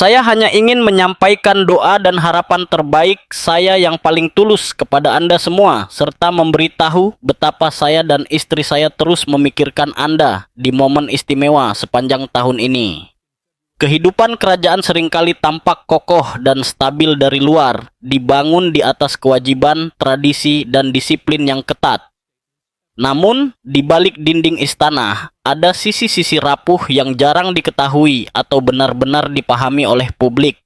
Saya hanya ingin menyampaikan doa dan harapan terbaik saya yang paling tulus kepada Anda semua, serta memberitahu betapa saya dan istri saya terus memikirkan Anda di momen istimewa sepanjang tahun ini. Kehidupan kerajaan seringkali tampak kokoh dan stabil dari luar, dibangun di atas kewajiban, tradisi, dan disiplin yang ketat. Namun, di balik dinding istana, ada sisi-sisi rapuh yang jarang diketahui atau benar-benar dipahami oleh publik.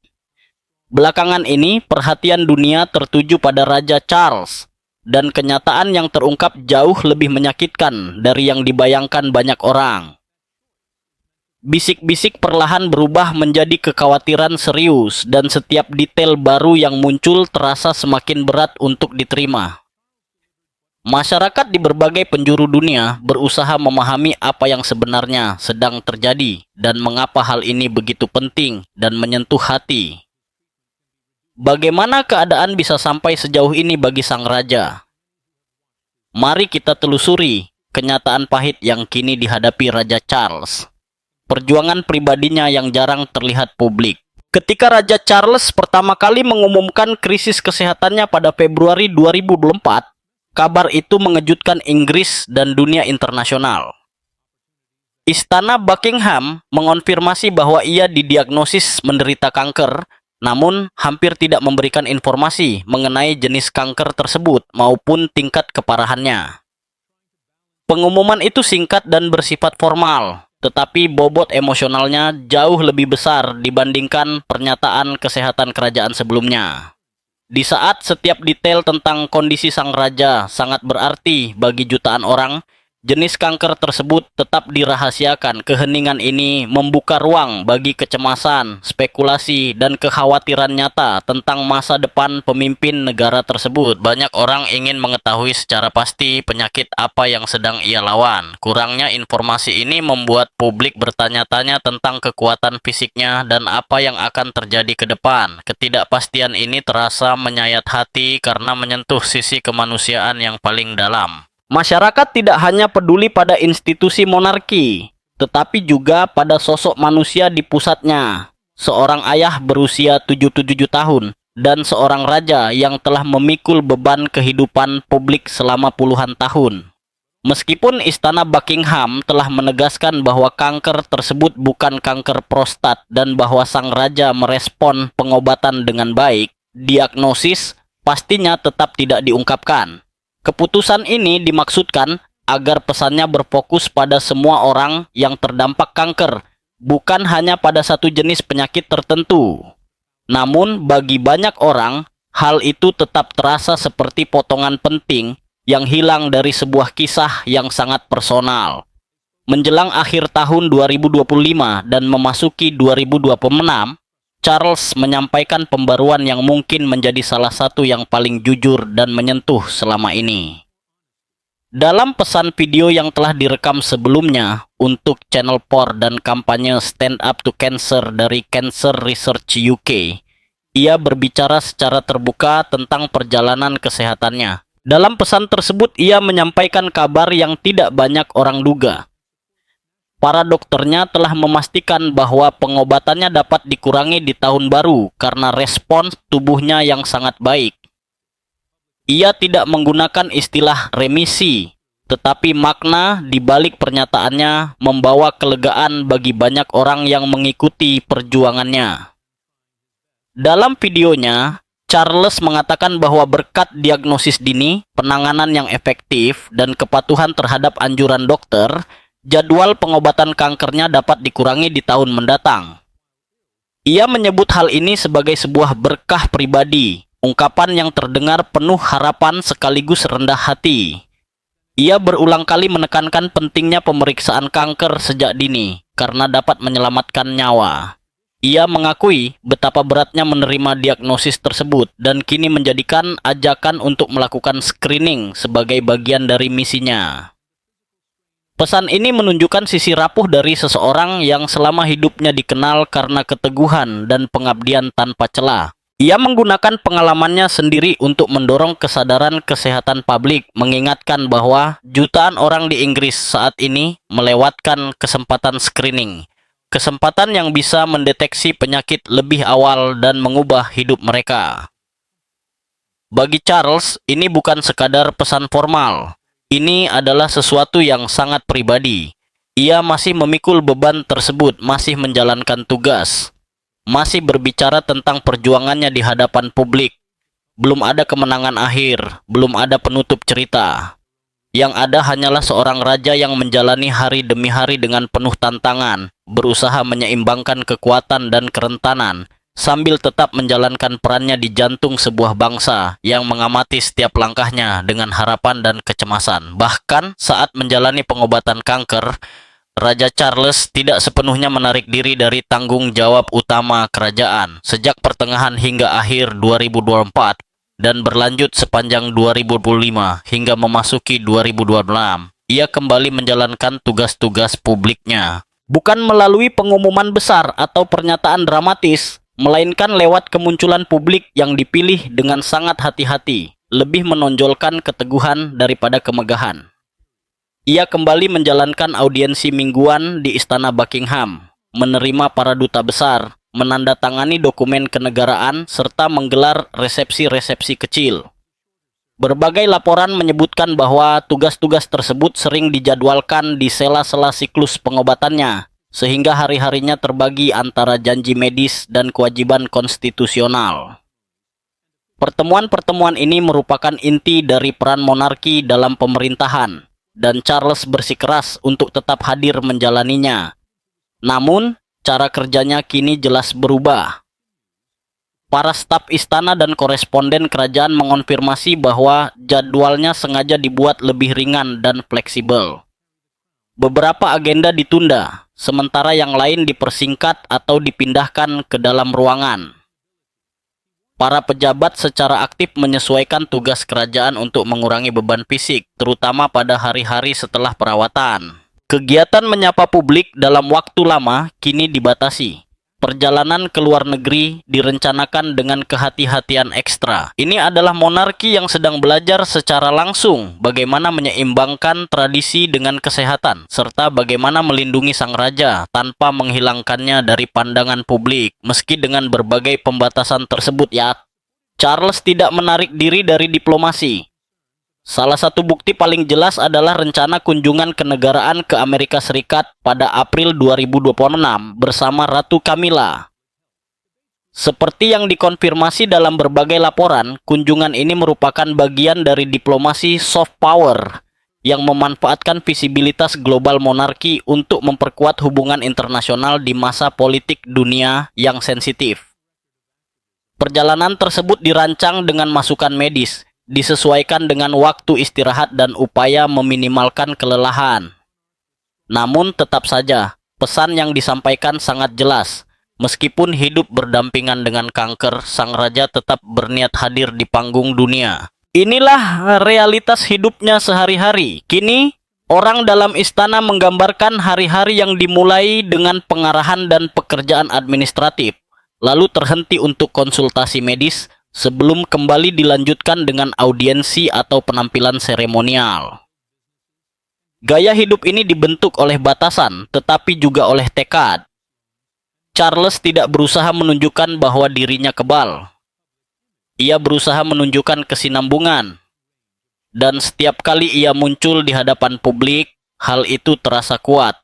Belakangan ini, perhatian dunia tertuju pada Raja Charles, dan kenyataan yang terungkap jauh lebih menyakitkan dari yang dibayangkan banyak orang. Bisik-bisik perlahan berubah menjadi kekhawatiran serius, dan setiap detail baru yang muncul terasa semakin berat untuk diterima. Masyarakat di berbagai penjuru dunia berusaha memahami apa yang sebenarnya sedang terjadi dan mengapa hal ini begitu penting dan menyentuh hati. Bagaimana keadaan bisa sampai sejauh ini bagi sang raja? Mari kita telusuri kenyataan pahit yang kini dihadapi Raja Charles. Perjuangan pribadinya yang jarang terlihat publik. Ketika Raja Charles pertama kali mengumumkan krisis kesehatannya pada Februari 2024, kabar itu mengejutkan Inggris dan dunia internasional. Istana Buckingham mengonfirmasi bahwa ia didiagnosis menderita kanker, namun hampir tidak memberikan informasi mengenai jenis kanker tersebut maupun tingkat keparahannya. Pengumuman itu singkat dan bersifat formal, tetapi bobot emosionalnya jauh lebih besar dibandingkan pernyataan kesehatan kerajaan sebelumnya. Di saat setiap detail tentang kondisi sang raja sangat berarti bagi jutaan orang, jenis kanker tersebut tetap dirahasiakan. Keheningan ini membuka ruang bagi kecemasan, spekulasi, dan kekhawatiran nyata tentang masa depan pemimpin negara tersebut. Banyak orang ingin mengetahui secara pasti penyakit apa yang sedang ia lawan. Kurangnya informasi ini membuat publik bertanya-tanya tentang kekuatan fisiknya dan apa yang akan terjadi ke depan. Ketidakpastian ini terasa menyayat hati karena menyentuh sisi kemanusiaan yang paling dalam. Masyarakat tidak hanya peduli pada institusi monarki, tetapi juga pada sosok manusia di pusatnya. Seorang ayah berusia 77 tahun dan seorang raja yang telah memikul beban kehidupan publik selama puluhan tahun. Meskipun Istana Buckingham telah menegaskan bahwa kanker tersebut bukan kanker prostat dan bahwa sang raja merespon pengobatan dengan baik, diagnosis pastinya tetap tidak diungkapkan. Keputusan ini dimaksudkan agar pesannya berfokus pada semua orang yang terdampak kanker, bukan hanya pada satu jenis penyakit tertentu. Namun, bagi banyak orang, hal itu tetap terasa seperti potongan penting yang hilang dari sebuah kisah yang sangat personal. Menjelang akhir tahun 2025 dan memasuki 2026, Charles menyampaikan pembaruan yang mungkin menjadi salah satu yang paling jujur dan menyentuh selama ini. Dalam pesan video yang telah direkam sebelumnya untuk channel POR dan kampanye Stand Up to Cancer dari Cancer Research UK, ia berbicara secara terbuka tentang perjalanan kesehatannya. Dalam pesan tersebut, ia menyampaikan kabar yang tidak banyak orang duga. Para dokternya telah memastikan bahwa pengobatannya dapat dikurangi di tahun baru karena respons tubuhnya yang sangat baik. Ia tidak menggunakan istilah remisi, tetapi makna di balik pernyataannya membawa kelegaan bagi banyak orang yang mengikuti perjuangannya. Dalam videonya, Charles mengatakan bahwa berkat diagnosis dini, penanganan yang efektif, dan kepatuhan terhadap anjuran dokter, jadwal pengobatan kankernya dapat dikurangi di tahun mendatang. Ia menyebut hal ini sebagai sebuah berkah pribadi, ungkapan yang terdengar penuh harapan sekaligus rendah hati. Ia berulang kali menekankan pentingnya pemeriksaan kanker sejak dini, karena dapat menyelamatkan nyawa. Ia mengakui betapa beratnya menerima diagnosis tersebut, dan kini menjadikan ajakan untuk melakukan screening sebagai bagian dari misinya. Pesan ini menunjukkan sisi rapuh dari seseorang yang selama hidupnya dikenal karena keteguhan dan pengabdian tanpa celah. Ia menggunakan pengalamannya sendiri untuk mendorong kesadaran kesehatan publik, mengingatkan bahwa jutaan orang di Inggris saat ini melewatkan kesempatan screening kesempatan yang bisa mendeteksi penyakit lebih awal dan mengubah hidup mereka. Bagi Charles, ini bukan sekadar pesan formal. Ini adalah sesuatu yang sangat pribadi. Ia masih memikul beban tersebut, masih menjalankan tugas, masih berbicara tentang perjuangannya di hadapan publik. Belum ada kemenangan akhir, belum ada penutup cerita. Yang ada hanyalah seorang raja yang menjalani hari demi hari dengan penuh tantangan, berusaha menyeimbangkan kekuatan dan kerentanan, sambil tetap menjalankan perannya di jantung sebuah bangsa yang mengamati setiap langkahnya dengan harapan dan kecemasan. Bahkan saat menjalani pengobatan kanker, Raja Charles tidak sepenuhnya menarik diri dari tanggung jawab utama kerajaan sejak pertengahan hingga akhir 2024 dan berlanjut sepanjang 2025 hingga memasuki 2026. Ia kembali menjalankan tugas-tugas publiknya, bukan melalui pengumuman besar atau pernyataan dramatis, melainkan lewat kemunculan publik yang dipilih dengan sangat hati-hati, lebih menonjolkan keteguhan daripada kemegahan. Ia kembali menjalankan audiensi mingguan di Istana Buckingham, menerima para duta besar, menandatangani dokumen kenegaraan, serta menggelar resepsi-resepsi kecil. Berbagai laporan menyebutkan bahwa tugas-tugas tersebut sering dijadwalkan di sela-sela siklus pengobatannya, sehingga hari-harinya terbagi antara janji medis dan kewajiban konstitusional. Pertemuan-pertemuan ini merupakan inti dari peran monarki dalam pemerintahan, dan Charles bersikeras untuk tetap hadir menjalaninya. Namun, cara kerjanya kini jelas berubah. Para staf istana dan koresponden kerajaan mengonfirmasi bahwa jadwalnya sengaja dibuat lebih ringan dan fleksibel. Beberapa agenda ditunda, sementara yang lain dipersingkat atau dipindahkan ke dalam ruangan. Para pejabat secara aktif menyesuaikan tugas kerajaan untuk mengurangi beban fisik, terutama pada hari-hari setelah perawatan. Kegiatan menyapa publik dalam waktu lama kini dibatasi. Perjalanan ke luar negeri direncanakan dengan kehati-hatian ekstra. Ini adalah monarki yang sedang belajar secara langsung bagaimana menyeimbangkan tradisi dengan kesehatan, serta bagaimana melindungi sang raja tanpa menghilangkannya dari pandangan publik. Meski dengan berbagai pembatasan tersebut ya, Charles tidak menarik diri dari diplomasi. Salah satu bukti paling jelas adalah rencana kunjungan kenegaraan ke Amerika Serikat pada April 2026 bersama Ratu Camilla. Seperti yang dikonfirmasi dalam berbagai laporan, kunjungan ini merupakan bagian dari diplomasi soft power yang memanfaatkan visibilitas global monarki untuk memperkuat hubungan internasional di masa politik dunia yang sensitif. Perjalanan tersebut dirancang dengan masukan medis, disesuaikan dengan waktu istirahat dan upaya meminimalkan kelelahan. Namun tetap saja, pesan yang disampaikan sangat jelas. Meskipun hidup berdampingan dengan kanker, sang raja tetap berniat hadir di panggung dunia. Inilah realitas hidupnya sehari-hari. Kini, orang dalam istana menggambarkan hari-hari yang dimulai dengan pengarahan dan pekerjaan administratif, lalu terhenti untuk konsultasi medis, sebelum kembali dilanjutkan dengan audiensi atau penampilan seremonial. Gaya hidup ini dibentuk oleh batasan, tetapi juga oleh tekad. Charles tidak berusaha menunjukkan bahwa dirinya kebal. Ia berusaha menunjukkan kesinambungan. Dan setiap kali ia muncul di hadapan publik, hal itu terasa kuat.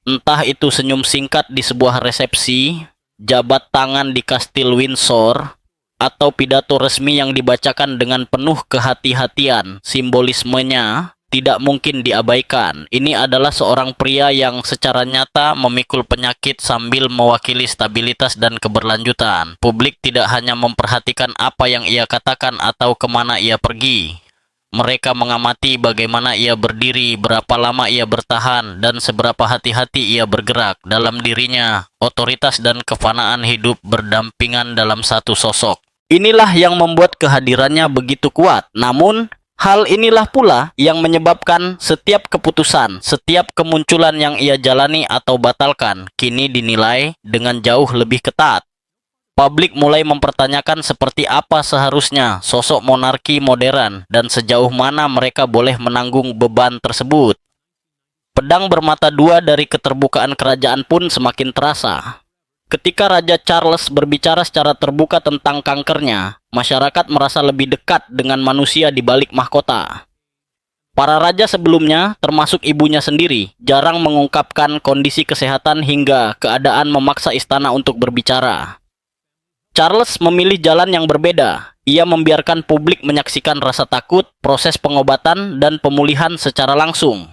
Entah itu senyum singkat di sebuah resepsi, jabat tangan di Kastil Windsor, atau pidato resmi yang dibacakan dengan penuh kehati-hatian, simbolismenya tidak mungkin diabaikan. Ini adalah seorang pria yang secara nyata memikul penyakit sambil mewakili stabilitas dan keberlanjutan. Publik tidak hanya memperhatikan apa yang ia katakan atau kemana ia pergi. Mereka mengamati bagaimana ia berdiri, berapa lama ia bertahan, dan seberapa hati-hati ia bergerak. Dalam dirinya, otoritas dan kefanaan hidup berdampingan dalam satu sosok. Inilah yang membuat kehadirannya begitu kuat. Namun, hal inilah pula yang menyebabkan setiap keputusan, setiap kemunculan yang ia jalani atau batalkan, kini dinilai dengan jauh lebih ketat. Publik mulai mempertanyakan seperti apa seharusnya sosok monarki modern dan sejauh mana mereka boleh menanggung beban tersebut. Pedang bermata dua dari keterbukaan kerajaan pun semakin terasa. Ketika Raja Charles berbicara secara terbuka tentang kankernya, masyarakat merasa lebih dekat dengan manusia di balik mahkota. Para raja sebelumnya, termasuk ibunya sendiri, jarang mengungkapkan kondisi kesehatan hingga keadaan memaksa istana untuk berbicara. Charles memilih jalan yang berbeda. Ia membiarkan publik menyaksikan rasa takut, proses pengobatan, dan pemulihan secara langsung.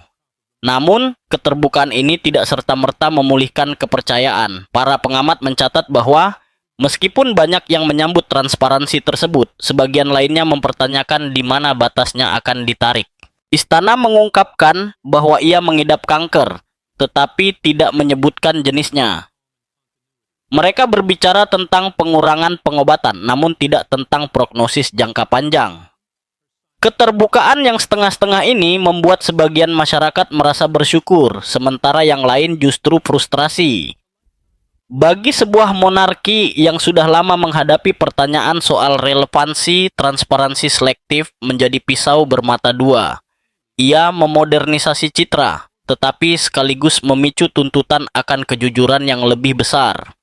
Namun, keterbukaan ini tidak serta-merta memulihkan kepercayaan. Para pengamat mencatat bahwa, meskipun banyak yang menyambut transparansi tersebut, sebagian lainnya mempertanyakan di mana batasnya akan ditarik. Istana mengungkapkan bahwa ia mengidap kanker, tetapi tidak menyebutkan jenisnya. Mereka berbicara tentang pengurangan pengobatan, namun tidak tentang prognosis jangka panjang. Keterbukaan yang setengah-setengah ini membuat sebagian masyarakat merasa bersyukur, sementara yang lain justru frustrasi. Bagi sebuah monarki yang sudah lama menghadapi pertanyaan soal relevansi, transparansi selektif menjadi pisau bermata dua. Ia memodernisasi citra, tetapi sekaligus memicu tuntutan akan kejujuran yang lebih besar.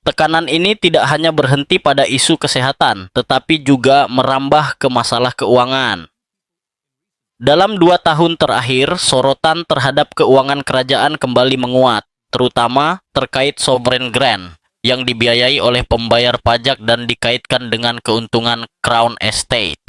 Tekanan ini tidak hanya berhenti pada isu kesehatan, tetapi juga merambah ke masalah keuangan. Dalam 2 tahun terakhir, sorotan terhadap keuangan kerajaan kembali menguat, terutama terkait sovereign grant yang dibiayai oleh pembayar pajak dan dikaitkan dengan keuntungan Crown Estate.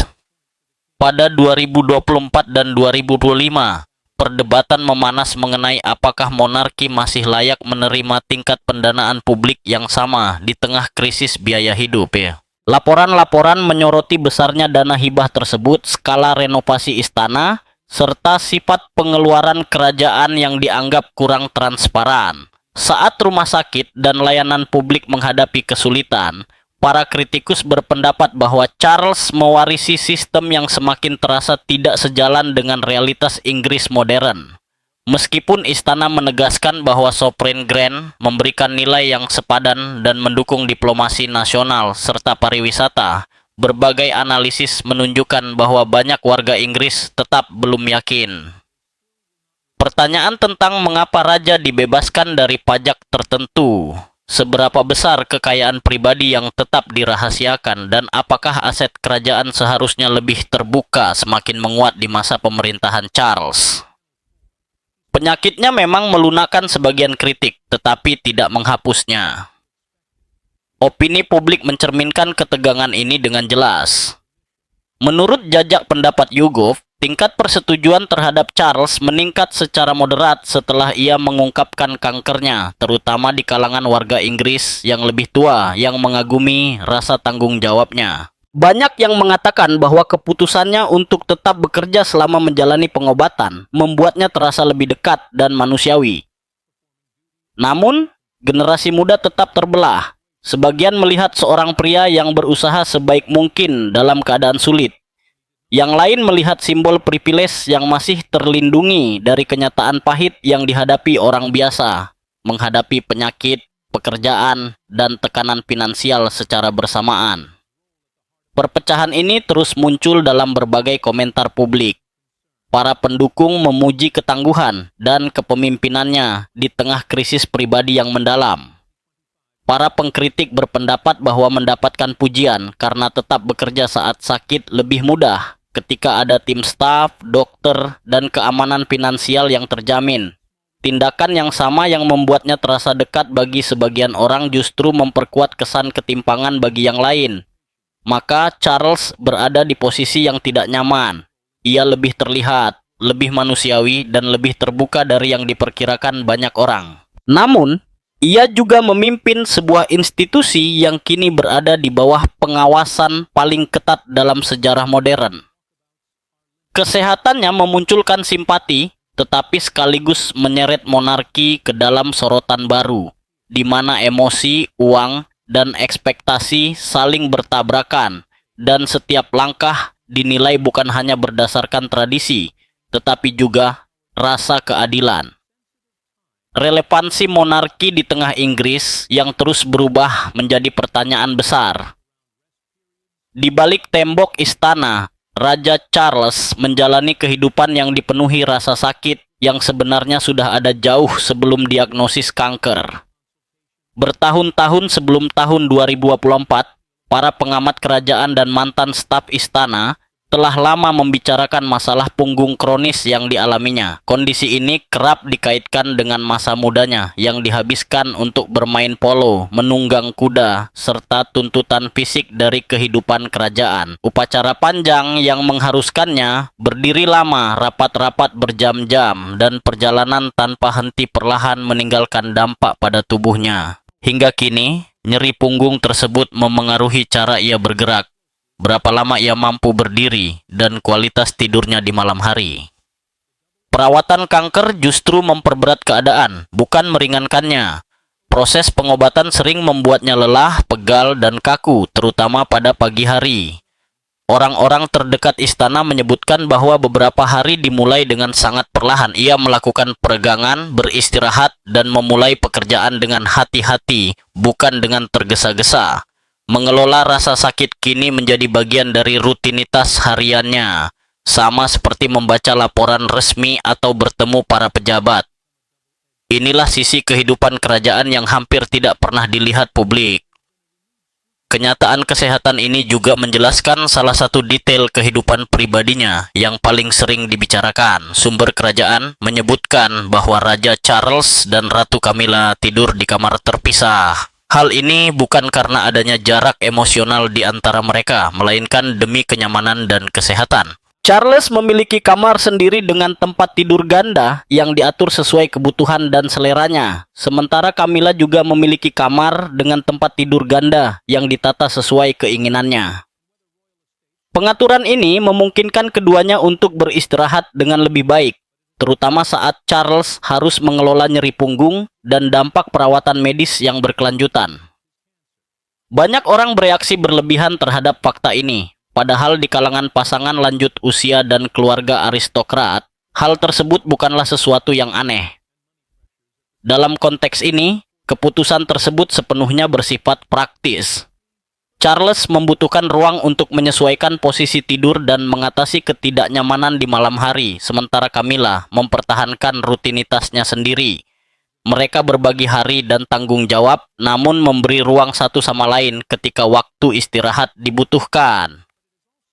Pada 2024 dan 2025, perdebatan memanas mengenai apakah monarki masih layak menerima tingkat pendanaan publik yang sama di tengah krisis biaya hidup ya. Laporan-laporan menyoroti besarnya dana hibah tersebut, skala renovasi istana, serta sifat pengeluaran kerajaan yang dianggap kurang transparan. Saat rumah sakit dan layanan publik menghadapi kesulitan, para kritikus berpendapat bahwa Charles mewarisi sistem yang semakin terasa tidak sejalan dengan realitas Inggris modern. Meskipun istana menegaskan bahwa sovereign grant memberikan nilai yang sepadan dan mendukung diplomasi nasional serta pariwisata, berbagai analisis menunjukkan bahwa banyak warga Inggris tetap belum yakin. Pertanyaan tentang mengapa raja dibebaskan dari pajak tertentu, seberapa besar kekayaan pribadi yang tetap dirahasiakan, dan apakah aset kerajaan seharusnya lebih terbuka semakin menguat di masa pemerintahan Charles. Penyakitnya memang melunakkan sebagian kritik, tetapi tidak menghapusnya. Opini publik mencerminkan ketegangan ini dengan jelas. Menurut jajak pendapat YouGov, tingkat persetujuan terhadap Charles meningkat secara moderat setelah ia mengungkapkan kankernya, terutama di kalangan warga Inggris yang lebih tua yang mengagumi rasa tanggung jawabnya. Banyak yang mengatakan bahwa keputusannya untuk tetap bekerja selama menjalani pengobatan membuatnya terasa lebih dekat dan manusiawi. Namun, generasi muda tetap terbelah. Sebagian melihat seorang pria yang berusaha sebaik mungkin dalam keadaan sulit. Yang lain melihat simbol privilege yang masih terlindungi dari kenyataan pahit yang dihadapi orang biasa, menghadapi penyakit, pekerjaan, dan tekanan finansial secara bersamaan. Perpecahan ini terus muncul dalam berbagai komentar publik. Para pendukung memuji ketangguhan dan kepemimpinannya di tengah krisis pribadi yang mendalam. Para pengkritik berpendapat bahwa mendapatkan pujian karena tetap bekerja saat sakit lebih mudah ketika ada tim staf, dokter, dan keamanan finansial yang terjamin. Tindakan yang sama yang membuatnya terasa dekat bagi sebagian orang justru memperkuat kesan ketimpangan bagi yang lain. Maka Charles berada di posisi yang tidak nyaman. Ia lebih terlihat, lebih manusiawi, dan lebih terbuka dari yang diperkirakan banyak orang. Namun, ia juga memimpin sebuah institusi yang kini berada di bawah pengawasan paling ketat dalam sejarah modern. Kesehatannya memunculkan simpati, tetapi sekaligus menyeret monarki ke dalam sorotan baru, di mana emosi, uang, dan ekspektasi saling bertabrakan, dan setiap langkah dinilai bukan hanya berdasarkan tradisi, tetapi juga rasa keadilan. Relevansi monarki di tengah Inggris yang terus berubah menjadi pertanyaan besar. Di balik tembok istana, Raja Charles menjalani kehidupan yang dipenuhi rasa sakit yang sebenarnya sudah ada jauh sebelum diagnosis kanker. Bertahun-tahun sebelum tahun 2024, para pengamat kerajaan dan mantan staf istana telah lama membicarakan masalah punggung kronis yang dialaminya. Kondisi ini kerap dikaitkan dengan masa mudanya yang dihabiskan untuk bermain polo, menunggang kuda, serta tuntutan fisik dari kehidupan kerajaan. Upacara panjang yang mengharuskannya berdiri lama, rapat-rapat berjam-jam, dan perjalanan tanpa henti perlahan meninggalkan dampak pada tubuhnya. Hingga kini, nyeri punggung tersebut memengaruhi cara ia bergerak, berapa lama ia mampu berdiri, dan kualitas tidurnya di malam hari. Perawatan kanker justru memperberat keadaan, bukan meringankannya. Proses pengobatan sering membuatnya lelah, pegal, dan kaku, terutama pada pagi hari. Orang-orang terdekat istana menyebutkan bahwa beberapa hari dimulai dengan sangat perlahan. Ia melakukan peregangan, beristirahat, dan memulai pekerjaan dengan hati-hati, bukan dengan tergesa-gesa. Mengelola rasa sakit kini menjadi bagian dari rutinitas hariannya, sama seperti membaca laporan resmi atau bertemu para pejabat. Inilah sisi kehidupan kerajaan yang hampir tidak pernah dilihat publik. Kenyataan kesehatan ini juga menjelaskan salah satu detail kehidupan pribadinya yang paling sering dibicarakan. Sumber kerajaan menyebutkan bahwa Raja Charles dan Ratu Camilla tidur di kamar terpisah. Hal ini bukan karena adanya jarak emosional di antara mereka, melainkan demi kenyamanan dan kesehatan. Charles memiliki kamar sendiri dengan tempat tidur ganda yang diatur sesuai kebutuhan dan seleranya. Sementara Camilla juga memiliki kamar dengan tempat tidur ganda yang ditata sesuai keinginannya. Pengaturan ini memungkinkan keduanya untuk beristirahat dengan lebih baik, terutama saat Charles harus mengelola nyeri punggung dan dampak perawatan medis yang berkelanjutan. Banyak orang bereaksi berlebihan terhadap fakta ini. Padahal di kalangan pasangan lanjut usia dan keluarga aristokrat, hal tersebut bukanlah sesuatu yang aneh. Dalam konteks ini, keputusan tersebut sepenuhnya bersifat praktis. Charles membutuhkan ruang untuk menyesuaikan posisi tidur dan mengatasi ketidaknyamanan di malam hari, sementara Camilla mempertahankan rutinitasnya sendiri. Mereka berbagi hari dan tanggung jawab, namun memberi ruang satu sama lain ketika waktu istirahat dibutuhkan.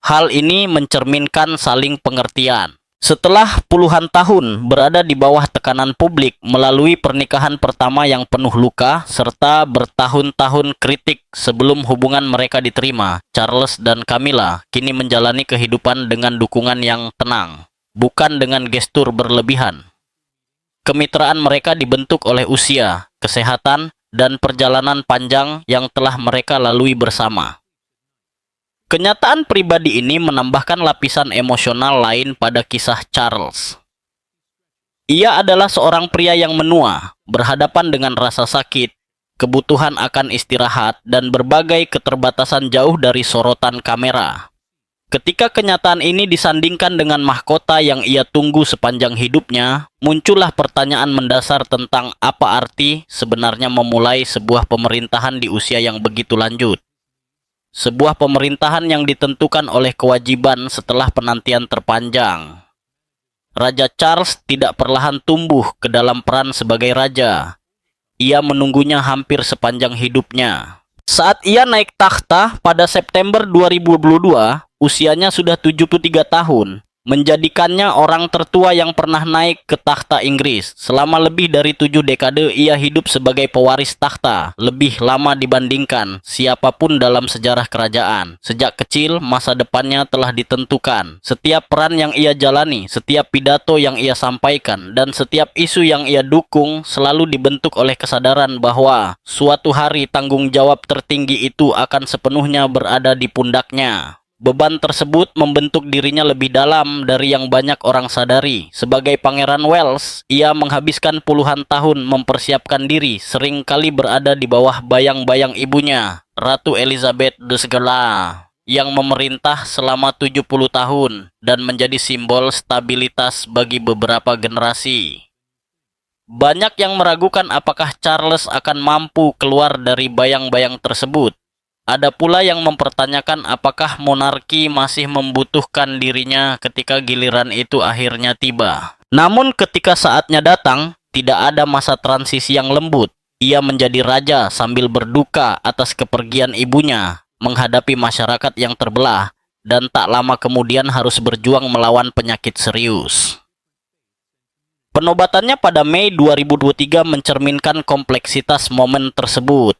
Hal ini mencerminkan saling pengertian. Setelah puluhan tahun berada di bawah tekanan publik melalui pernikahan pertama yang penuh luka, serta bertahun-tahun kritik sebelum hubungan mereka diterima, Charles dan Camilla kini menjalani kehidupan dengan dukungan yang tenang, bukan dengan gestur berlebihan. Kemitraan mereka dibentuk oleh usia, kesehatan, dan perjalanan panjang yang telah mereka lalui bersama. Kenyataan pribadi ini menambahkan lapisan emosional lain pada kisah Charles. Ia adalah seorang pria yang menua, berhadapan dengan rasa sakit, kebutuhan akan istirahat, dan berbagai keterbatasan jauh dari sorotan kamera. Ketika kenyataan ini disandingkan dengan mahkota yang ia tunggu sepanjang hidupnya, muncullah pertanyaan mendasar tentang apa arti sebenarnya memulai sebuah pemerintahan di usia yang begitu lanjut. Sebuah pemerintahan yang ditentukan oleh kewajiban setelah penantian terpanjang. Raja Charles tidak perlahan tumbuh ke dalam peran sebagai raja. Ia menunggunya hampir sepanjang hidupnya. Saat ia naik takhta pada September 2022, usianya sudah 73 tahun. Menjadikannya orang tertua yang pernah naik ke takhta Inggris. Selama lebih dari 7 dekade, ia hidup sebagai pewaris takhta, lebih lama dibandingkan siapapun dalam sejarah kerajaan. Sejak kecil, masa depannya telah ditentukan. Setiap peran yang ia jalani, setiap pidato yang ia sampaikan, dan setiap isu yang ia dukung selalu dibentuk oleh kesadaran bahwa suatu hari tanggung jawab tertinggi itu akan sepenuhnya berada di pundaknya. Beban tersebut membentuk dirinya lebih dalam dari yang banyak orang sadari. Sebagai Pangeran Wales, ia menghabiskan puluhan tahun mempersiapkan diri, sering kali berada di bawah bayang-bayang ibunya, Ratu Elizabeth II, yang memerintah selama 70 tahun dan menjadi simbol stabilitas bagi beberapa generasi. Banyak yang meragukan apakah Charles akan mampu keluar dari bayang-bayang tersebut. Ada pula yang mempertanyakan apakah monarki masih membutuhkan dirinya ketika giliran itu akhirnya tiba. Namun ketika saatnya datang, tidak ada masa transisi yang lembut. Ia menjadi raja sambil berduka atas kepergian ibunya, menghadapi masyarakat yang terbelah, dan tak lama kemudian harus berjuang melawan penyakit serius. Penobatannya pada Mei 2023 mencerminkan kompleksitas momen tersebut.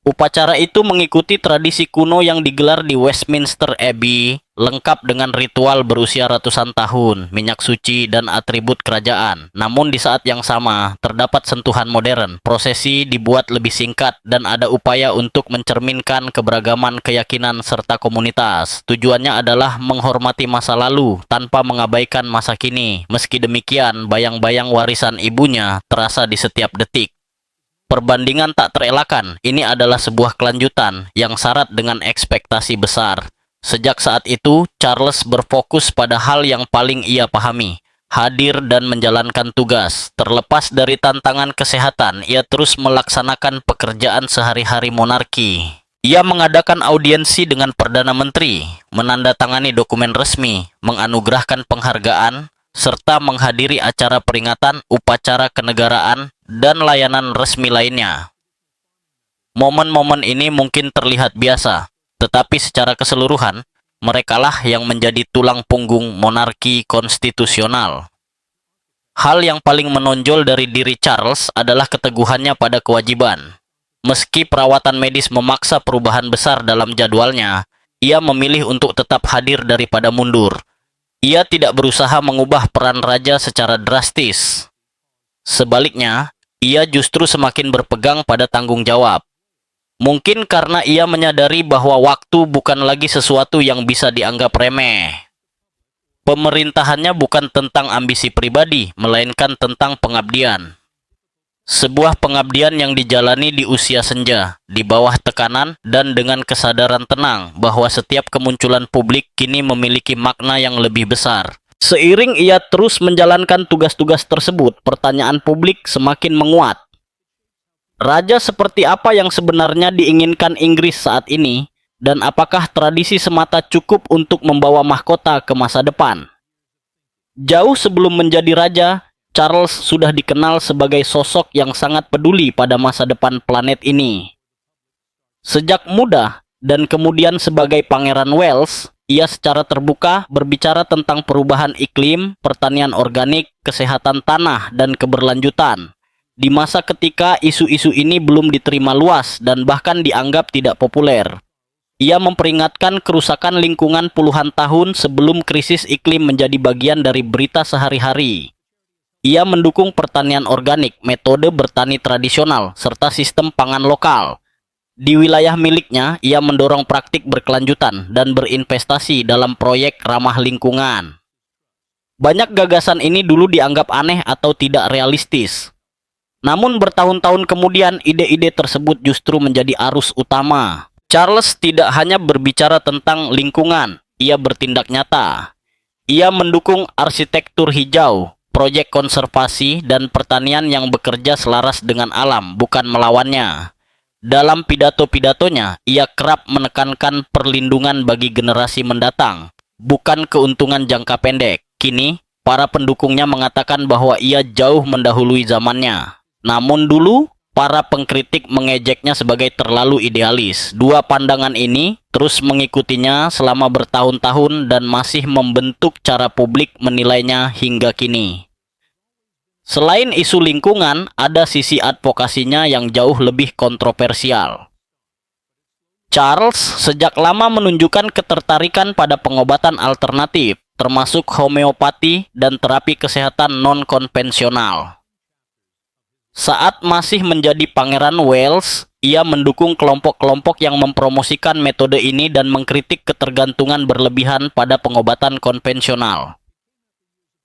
Upacara itu mengikuti tradisi kuno yang digelar di Westminster Abbey, lengkap dengan ritual berusia ratusan tahun, minyak suci, dan atribut kerajaan. Namun di saat yang sama, terdapat sentuhan modern. Prosesi dibuat lebih singkat dan ada upaya untuk mencerminkan keberagaman keyakinan serta komunitas. Tujuannya adalah menghormati masa lalu tanpa mengabaikan masa kini. Meski demikian, bayang-bayang warisan ibunya terasa di setiap detik. Perbandingan tak terelakkan, ini adalah sebuah kelanjutan yang syarat dengan ekspektasi besar. Sejak saat itu, Charles berfokus pada hal yang paling ia pahami, hadir dan menjalankan tugas. Terlepas dari tantangan kesehatan, ia terus melaksanakan pekerjaan sehari-hari monarki. Ia mengadakan audiensi dengan Perdana Menteri, menandatangani dokumen resmi, menganugerahkan penghargaan, serta menghadiri acara peringatan, upacara kenegaraan, dan layanan resmi lainnya. Momen-momen ini mungkin terlihat biasa, tetapi secara keseluruhan, merekalah yang menjadi tulang punggung monarki konstitusional. Hal yang paling menonjol dari diri Charles adalah keteguhannya pada kewajiban. Meski perawatan medis memaksa perubahan besar dalam jadwalnya, ia memilih untuk tetap hadir daripada mundur. Ia tidak berusaha mengubah peran raja secara drastis. Sebaliknya, ia justru semakin berpegang pada tanggung jawab. Mungkin karena ia menyadari bahwa waktu bukan lagi sesuatu yang bisa dianggap remeh. Pemerintahannya bukan tentang ambisi pribadi, melainkan tentang pengabdian. Sebuah pengabdian yang dijalani di usia senja, di bawah tekanan, dan dengan kesadaran tenang bahwa setiap kemunculan publik kini memiliki makna yang lebih besar. Seiring ia terus menjalankan tugas-tugas tersebut, pertanyaan publik semakin menguat. Raja seperti apa yang sebenarnya diinginkan Inggris saat ini, dan apakah tradisi semata cukup untuk membawa mahkota ke masa depan? Jauh sebelum menjadi raja, Charles sudah dikenal sebagai sosok yang sangat peduli pada masa depan planet ini. Sejak muda dan kemudian sebagai Pangeran Wales, ia secara terbuka berbicara tentang perubahan iklim, pertanian organik, kesehatan tanah, dan keberlanjutan. Di masa ketika isu-isu ini belum diterima luas dan bahkan dianggap tidak populer. Ia memperingatkan kerusakan lingkungan puluhan tahun sebelum krisis iklim menjadi bagian dari berita sehari-hari. Ia mendukung pertanian organik, metode bertani tradisional, serta sistem pangan lokal. Di wilayah miliknya, ia mendorong praktik berkelanjutan dan berinvestasi dalam proyek ramah lingkungan. Banyak gagasan ini dulu dianggap aneh atau tidak realistis. Namun bertahun-tahun kemudian, ide-ide tersebut justru menjadi arus utama. Charles tidak hanya berbicara tentang lingkungan, ia bertindak nyata. Ia mendukung arsitektur hijau, proyek konservasi, dan pertanian yang bekerja selaras dengan alam, bukan melawannya. Dalam pidato-pidatonya, ia kerap menekankan perlindungan bagi generasi mendatang, bukan keuntungan jangka pendek. Kini, para pendukungnya mengatakan bahwa ia jauh mendahului zamannya. Namun dulu, para pengkritik mengejeknya sebagai terlalu idealis. Dua pandangan ini terus mengikutinya selama bertahun-tahun dan masih membentuk cara publik menilainya hingga kini. Selain isu lingkungan, ada sisi advokasinya yang jauh lebih kontroversial. Charles sejak lama menunjukkan ketertarikan pada pengobatan alternatif, termasuk homeopati dan terapi kesehatan non-konvensional. Saat masih menjadi Pangeran Wales, ia mendukung kelompok-kelompok yang mempromosikan metode ini dan mengkritik ketergantungan berlebihan pada pengobatan konvensional.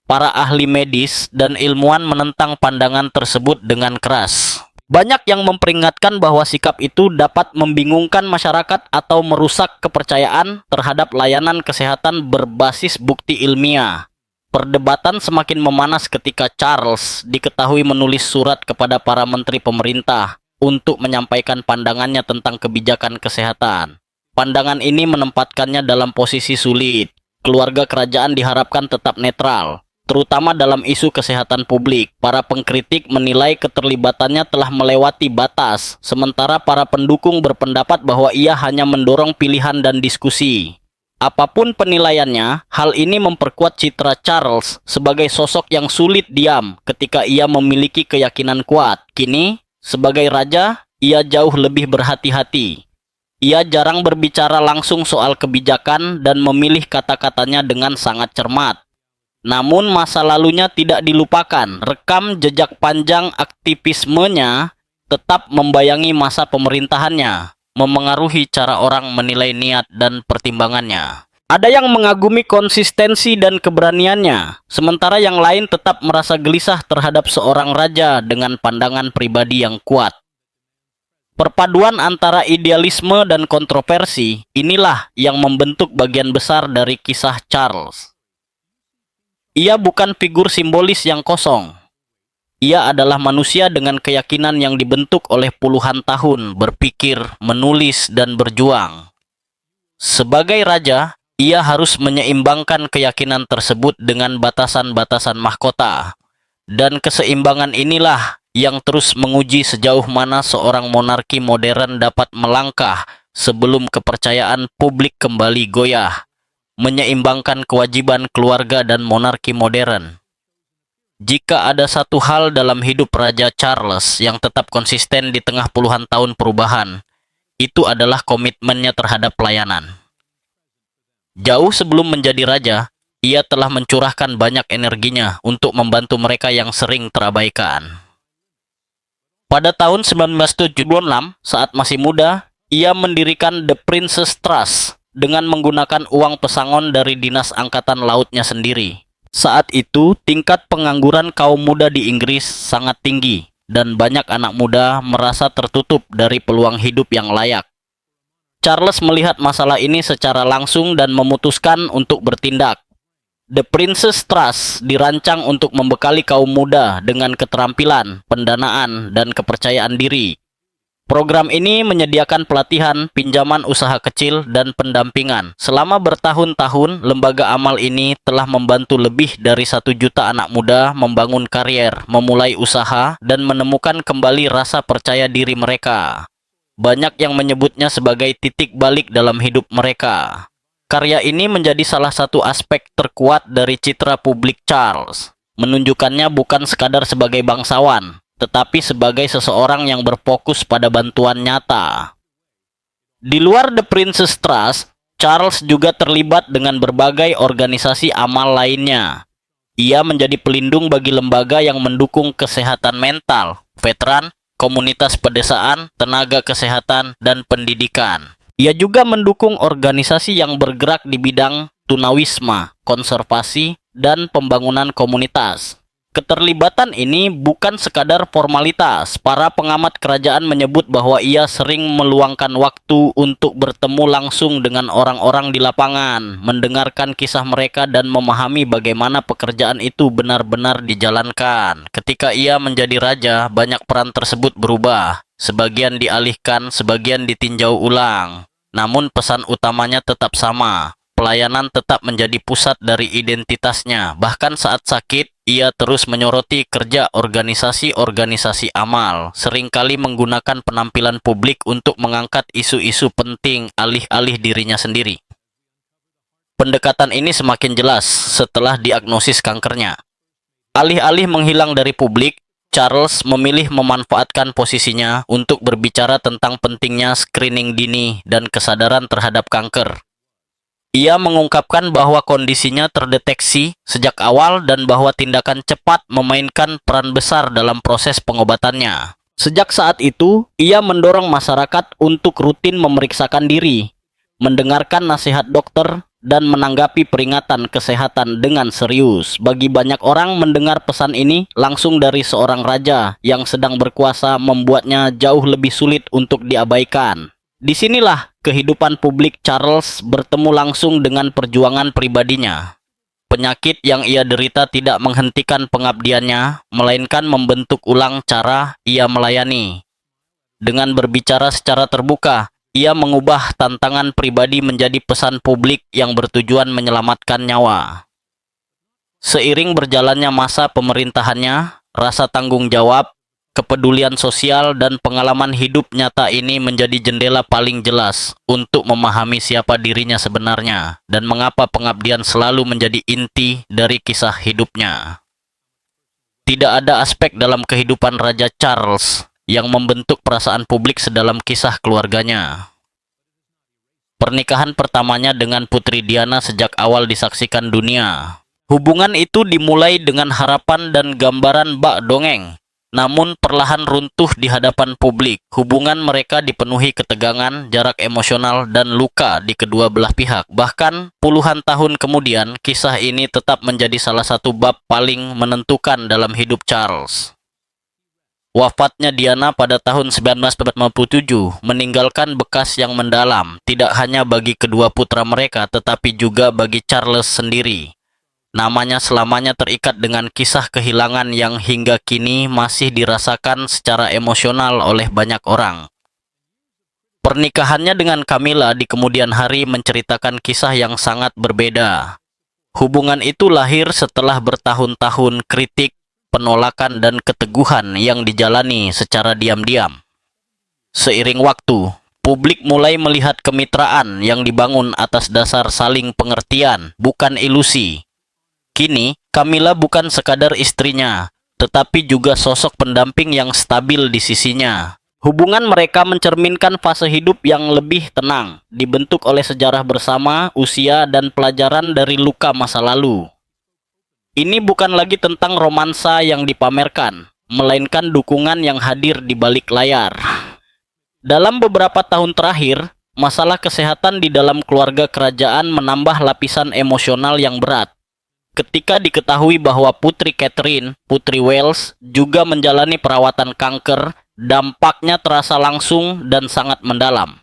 Para ahli medis dan ilmuwan menentang pandangan tersebut dengan keras. Banyak yang memperingatkan bahwa sikap itu dapat membingungkan masyarakat atau merusak kepercayaan terhadap layanan kesehatan berbasis bukti ilmiah. Perdebatan semakin memanas ketika Charles diketahui menulis surat kepada para menteri pemerintah untuk menyampaikan pandangannya tentang kebijakan kesehatan. Pandangan ini menempatkannya dalam posisi sulit. Keluarga kerajaan diharapkan tetap netral, terutama dalam isu kesehatan publik. Para pengkritik menilai keterlibatannya telah melewati batas, sementara para pendukung berpendapat bahwa ia hanya mendorong pilihan dan diskusi. Apapun penilaiannya, hal ini memperkuat citra Charles sebagai sosok yang sulit diam ketika ia memiliki keyakinan kuat. Kini, sebagai raja, ia jauh lebih berhati-hati. Ia jarang berbicara langsung soal kebijakan dan memilih kata-katanya dengan sangat cermat. Namun masa lalunya tidak dilupakan. Rekam jejak panjang aktivismenya tetap membayangi masa pemerintahannya, memengaruhi cara orang menilai niat dan pertimbangannya. Ada yang mengagumi konsistensi dan keberaniannya, sementara yang lain tetap merasa gelisah terhadap seorang raja dengan pandangan pribadi yang kuat. Perpaduan antara idealisme dan kontroversi, inilah yang membentuk bagian besar dari kisah Charles. Ia bukan figur simbolis yang kosong. Ia adalah manusia dengan keyakinan yang dibentuk oleh puluhan tahun berpikir, menulis, dan berjuang. Sebagai raja, ia harus menyeimbangkan keyakinan tersebut dengan batasan-batasan mahkota. Dan keseimbangan inilah yang terus menguji sejauh mana seorang monarki modern dapat melangkah sebelum kepercayaan publik kembali goyah, menyeimbangkan kewajiban keluarga dan monarki modern. Jika ada satu hal dalam hidup Raja Charles yang tetap konsisten di tengah puluhan tahun perubahan, itu adalah komitmennya terhadap pelayanan. Jauh sebelum menjadi raja, ia telah mencurahkan banyak energinya untuk membantu mereka yang sering terabaikan. Pada tahun 1976, saat masih muda, ia mendirikan The Prince's Trust dengan menggunakan uang pesangon dari Dinas Angkatan Lautnya sendiri. Saat itu, tingkat pengangguran kaum muda di Inggris sangat tinggi, dan banyak anak muda merasa tertutup dari peluang hidup yang layak. Charles melihat masalah ini secara langsung dan memutuskan untuk bertindak. The Prince's Trust dirancang untuk membekali kaum muda dengan keterampilan, pendanaan, dan kepercayaan diri. Program ini menyediakan pelatihan, pinjaman usaha kecil, dan pendampingan. Selama bertahun-tahun, lembaga amal ini telah membantu lebih dari 1 juta anak muda membangun karier, memulai usaha, dan menemukan kembali rasa percaya diri mereka. Banyak yang menyebutnya sebagai titik balik dalam hidup mereka. Karya ini menjadi salah satu aspek terkuat dari citra publik Charles. Menunjukkannya bukan sekadar sebagai bangsawan, tetapi sebagai seseorang yang berfokus pada bantuan nyata. Di luar The Prince's Trust, Charles juga terlibat dengan berbagai organisasi amal lainnya. Ia menjadi pelindung bagi lembaga yang mendukung kesehatan mental, veteran, komunitas pedesaan, tenaga kesehatan, dan pendidikan. Ia juga mendukung organisasi yang bergerak di bidang tunawisma, konservasi, dan pembangunan komunitas. Keterlibatan ini bukan sekadar formalitas. Para pengamat kerajaan menyebut bahwa ia sering meluangkan waktu untuk bertemu langsung dengan orang-orang di lapangan, mendengarkan kisah mereka dan memahami bagaimana pekerjaan itu benar-benar dijalankan. Ketika ia menjadi raja, banyak peran tersebut berubah. Sebagian dialihkan, sebagian ditinjau ulang. Namun pesan utamanya tetap sama. Pelayanan tetap menjadi pusat dari identitasnya. Bahkan saat sakit, ia terus menyoroti kerja organisasi-organisasi amal, seringkali menggunakan penampilan publik untuk mengangkat isu-isu penting alih-alih dirinya sendiri. Pendekatan ini semakin jelas setelah diagnosis kankernya. Alih-alih menghilang dari publik, Charles memilih memanfaatkan posisinya untuk berbicara tentang pentingnya screening dini dan kesadaran terhadap kanker. Ia mengungkapkan bahwa kondisinya terdeteksi sejak awal dan bahwa tindakan cepat memainkan peran besar dalam proses pengobatannya. Sejak saat itu, ia mendorong masyarakat untuk rutin memeriksakan diri, mendengarkan nasihat dokter, dan menanggapi peringatan kesehatan dengan serius. Bagi banyak orang, mendengar pesan ini langsung dari seorang raja yang sedang berkuasa membuatnya jauh lebih sulit untuk diabaikan. Disinilah kehidupan publik Charles bertemu langsung dengan perjuangan pribadinya. Penyakit yang ia derita tidak menghentikan pengabdiannya, melainkan membentuk ulang cara ia melayani. Dengan berbicara secara terbuka, ia mengubah tantangan pribadi menjadi pesan publik yang bertujuan menyelamatkan nyawa. Seiring berjalannya masa pemerintahannya, rasa tanggung jawab, kepedulian sosial, dan pengalaman hidup nyata ini menjadi jendela paling jelas untuk memahami siapa dirinya sebenarnya dan mengapa pengabdian selalu menjadi inti dari kisah hidupnya. Tidak ada aspek dalam kehidupan Raja Charles yang membentuk perasaan publik sedalam kisah keluarganya. Pernikahan pertamanya dengan Putri Diana sejak awal disaksikan dunia. Hubungan itu dimulai dengan harapan dan gambaran bak dongeng, namun perlahan runtuh di hadapan publik. Hubungan mereka dipenuhi ketegangan, jarak emosional, dan luka di kedua belah pihak. Bahkan puluhan tahun kemudian, kisah ini tetap menjadi salah satu bab paling menentukan dalam hidup Charles. Wafatnya Diana pada tahun 1957 meninggalkan bekas yang mendalam, tidak hanya bagi kedua putra mereka, tetapi juga bagi Charles sendiri. Namanya selamanya terikat dengan kisah kehilangan yang hingga kini masih dirasakan secara emosional oleh banyak orang. Pernikahannya dengan Camilla di kemudian hari menceritakan kisah yang sangat berbeda. Hubungan itu lahir setelah bertahun-tahun kritik, penolakan, dan keteguhan yang dijalani secara diam-diam. Seiring waktu, publik mulai melihat kemitraan yang dibangun atas dasar saling pengertian, bukan ilusi. Kini, Camilla bukan sekadar istrinya, tetapi juga sosok pendamping yang stabil di sisinya. Hubungan mereka mencerminkan fase hidup yang lebih tenang, dibentuk oleh sejarah bersama, usia, dan pelajaran dari luka masa lalu. Ini bukan lagi tentang romansa yang dipamerkan, melainkan dukungan yang hadir di balik layar. Dalam beberapa tahun terakhir, masalah kesehatan di dalam keluarga kerajaan menambah lapisan emosional yang berat. Ketika diketahui bahwa Putri Catherine, Putri Wales, juga menjalani perawatan kanker, dampaknya terasa langsung dan sangat mendalam.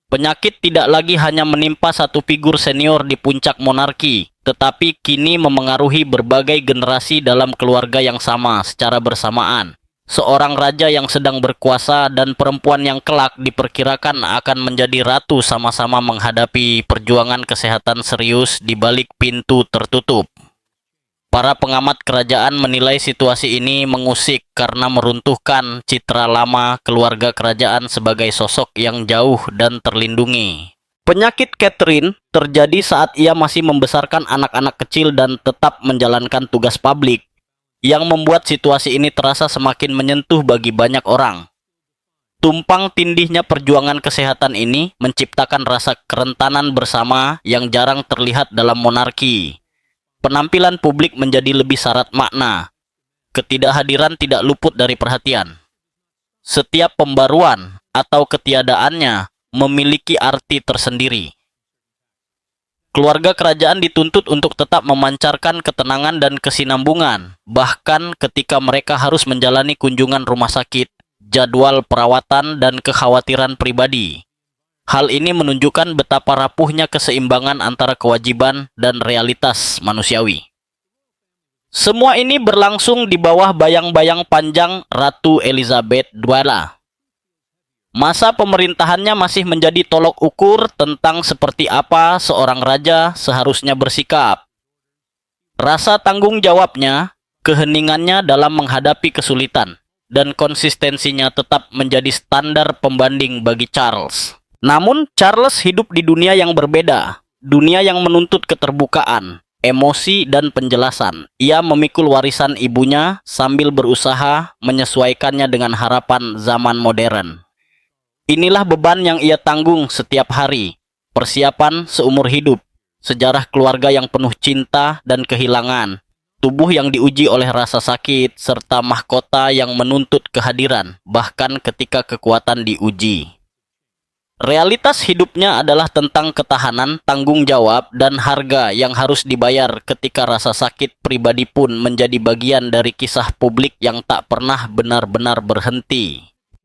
Penyakit tidak lagi hanya menimpa satu figur senior di puncak monarki, tetapi kini memengaruhi berbagai generasi dalam keluarga yang sama secara bersamaan. Seorang raja yang sedang berkuasa dan perempuan yang kelak diperkirakan akan menjadi ratu sama-sama menghadapi perjuangan kesehatan serius di balik pintu tertutup. Para pengamat kerajaan menilai situasi ini mengusik karena meruntuhkan citra lama keluarga kerajaan sebagai sosok yang jauh dan terlindungi. Penyakit Catherine terjadi saat ia masih membesarkan anak-anak kecil dan tetap menjalankan tugas publik, yang membuat situasi ini terasa semakin menyentuh bagi banyak orang. Tumpang tindihnya perjuangan kesehatan ini menciptakan rasa kerentanan bersama yang jarang terlihat dalam monarki. Penampilan publik menjadi lebih syarat makna. Ketidakhadiran tidak luput dari perhatian. Setiap pembaruan atau ketiadaannya memiliki arti tersendiri. Keluarga kerajaan dituntut untuk tetap memancarkan ketenangan dan kesinambungan, bahkan ketika mereka harus menjalani kunjungan rumah sakit, jadwal perawatan, dan kekhawatiran pribadi. Hal ini menunjukkan betapa rapuhnya keseimbangan antara kewajiban dan realitas manusiawi. Semua ini berlangsung di bawah bayang-bayang panjang Ratu Elizabeth II. Masa pemerintahannya masih menjadi tolok ukur tentang seperti apa seorang raja seharusnya bersikap. Rasa tanggung jawabnya, keheningannya dalam menghadapi kesulitan, dan konsistensinya tetap menjadi standar pembanding bagi Charles. Namun, Charles hidup di dunia yang berbeda, dunia yang menuntut keterbukaan, emosi, dan penjelasan. Ia memikul warisan ibunya sambil berusaha menyesuaikannya dengan harapan zaman modern. Inilah beban yang ia tanggung setiap hari, persiapan seumur hidup, sejarah keluarga yang penuh cinta dan kehilangan, tubuh yang diuji oleh rasa sakit, serta mahkota yang menuntut kehadiran, bahkan ketika kekuatan diuji. Realitas hidupnya adalah tentang ketahanan, tanggung jawab, dan harga yang harus dibayar ketika rasa sakit pribadi pun menjadi bagian dari kisah publik yang tak pernah benar-benar berhenti.